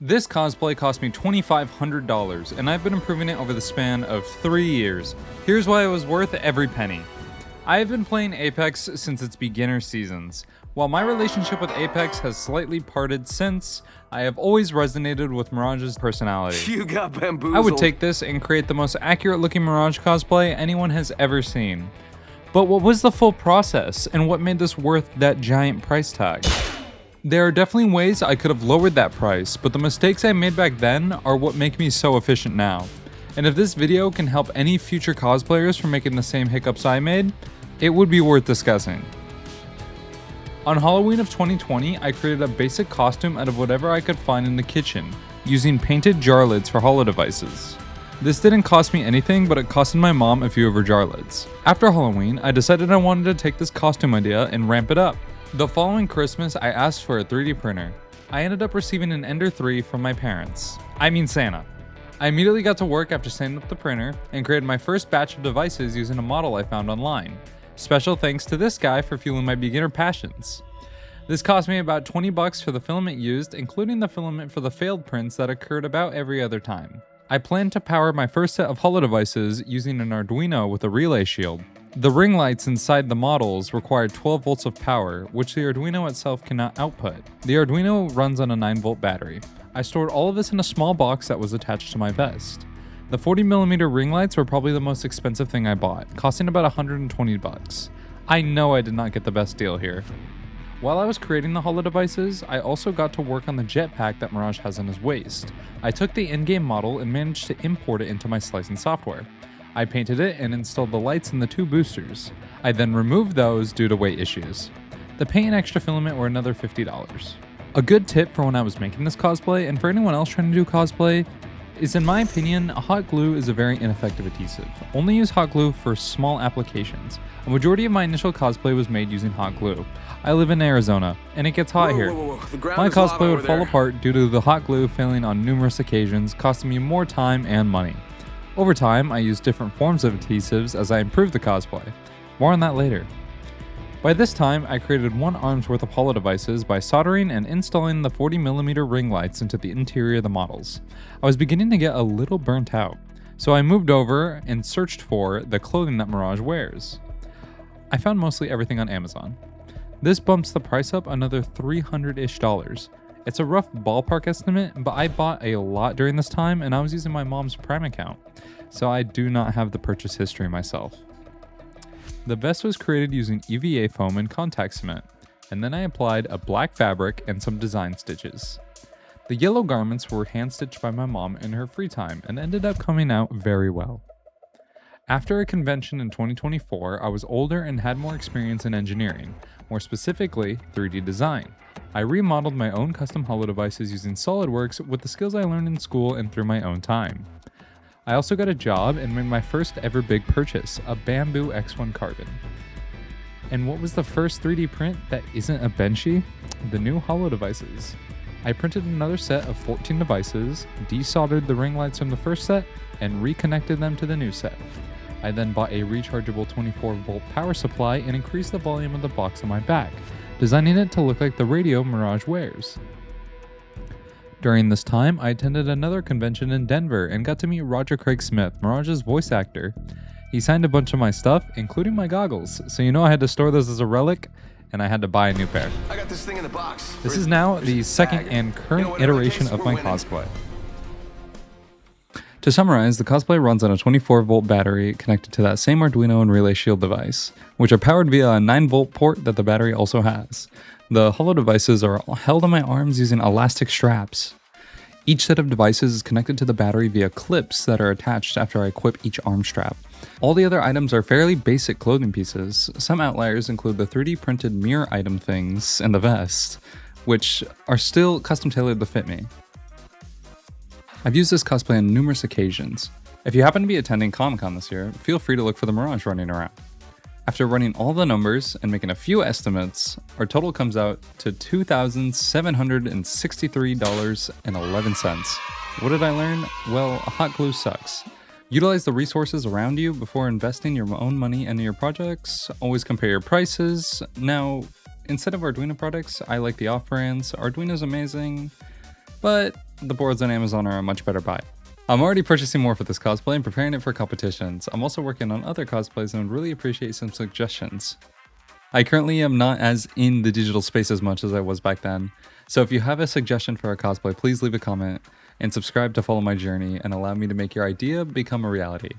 This cosplay cost me $2,500, and I've been improving it over the span of 3 years. Here's why it was worth every penny. I have been playing Apex since its beginner seasons. While my relationship with Apex has slightly parted since, I have always resonated with Mirage's personality. You got bamboozled. I would take this and create the most accurate looking Mirage cosplay anyone has ever seen. But what was the full process, and what made this worth that giant price tag? There are definitely ways I could have lowered that price, but the mistakes I made back then are what make me so efficient now. And if this video can help any future cosplayers from making the same hiccups I made, it would be worth discussing. On Halloween of 2020, I created a basic costume out of whatever I could find in the kitchen, using painted jar lids for holo devices. This didn't cost me anything, but it costed my mom a few of her jar lids. After Halloween, I decided I wanted to take this costume idea and ramp it up. The following Christmas, I asked for a 3D printer. I ended up receiving an Ender 3 from my parents. I mean Santa. I immediately got to work after setting up the printer and created my first batch of devices using a model I found online. Special thanks to this guy for fueling my beginner passions. This cost me about $20 for the filament used, including the filament for the failed prints that occurred about every other time. I planned to power my first set of holo devices using an Arduino with a relay shield. The ring lights inside the models required 12 volts of power, which the Arduino itself cannot output. The Arduino runs on a 9-volt battery. I stored all of this in a small box that was attached to my vest. The 40mm ring lights were probably the most expensive thing I bought, costing about $120. I know I did not get the best deal here. While I was creating the holo devices, I also got to work on the jetpack that Mirage has on his waist. I took the in-game model and managed to import it into my slicing software. I painted it and installed the lights and the 2 boosters. I then removed those due to weight issues. The paint and extra filament were another $50. A good tip for when I was making this cosplay, and for anyone else trying to do cosplay, is in my opinion, hot glue is a very ineffective adhesive. Only use hot glue for small applications. A majority of my initial cosplay was made using hot glue. I live in Arizona, and it gets hot here. My cosplay would fall apart due to the hot glue failing on numerous occasions, costing me more time and money. Over time, I used different forms of adhesives as I improved the cosplay. More on that later. By this time, I created 1 arm's worth of holo devices by soldering and installing the 40mm ring lights into the interior of the models. I was beginning to get a little burnt out, so I moved over and searched for the clothing that Mirage wears. I found mostly everything on Amazon. This bumps the price up another $300-ish. It's a rough ballpark estimate, but I bought a lot during this time and I was using my mom's Prime account, so I do not have the purchase history myself. The vest was created using EVA foam and contact cement, and then I applied a black fabric and some design stitches. The yellow garments were hand-stitched by my mom in her free time and ended up coming out very well. After a convention in 2024, I was older and had more experience in engineering, more specifically 3D design. I remodeled my own custom holo devices using SolidWorks with the skills I learned in school and through my own time. I also got a job and made my first ever big purchase, a Bamboo X1 Carbon. And what was the first 3D print that isn't a Benchy? The new holo devices. I printed another set of 14 devices, desoldered the ring lights from the first set, and reconnected them to the new set. I then bought a rechargeable 24-volt power supply and increased the volume of the box on my back, designing it to look like the radio Mirage wears. During this time, I attended another convention in Denver and got to meet Roger Craig Smith, Mirage's voice actor. He signed a bunch of my stuff, including my goggles, so you know I had to store those as a relic, and I had to buy a new pair. I got this thing in the box. This is now the second and current iteration of my cosplay. To summarize, the cosplay runs on a 24-volt battery connected to that same Arduino and relay shield device, which are powered via a 9-volt port that the battery also has. The holo devices are held on my arms using elastic straps. Each set of devices is connected to the battery via clips that are attached after I equip each arm strap. All the other items are fairly basic clothing pieces. Some outliers include the 3D printed mirror item things and the vest, which are still custom tailored to fit me. I've used this cosplay on numerous occasions. If you happen to be attending Comic-Con this year, feel free to look for the Mirage running around. After running all the numbers and making a few estimates, our total comes out to $2,763.11. What did I learn? Well, hot glue sucks. Utilize the resources around you before investing your own money into your projects. Always compare your prices. Now, instead of Arduino products, I like the off-brands. Arduino's amazing, but the boards on Amazon are a much better buy. I'm already purchasing more for this cosplay and preparing it for competitions. I'm also working on other cosplays and would really appreciate some suggestions. I currently am not as in the digital space as much as I was back then, so if you have a suggestion for a cosplay, please leave a comment and subscribe to follow my journey and allow me to make your idea become a reality.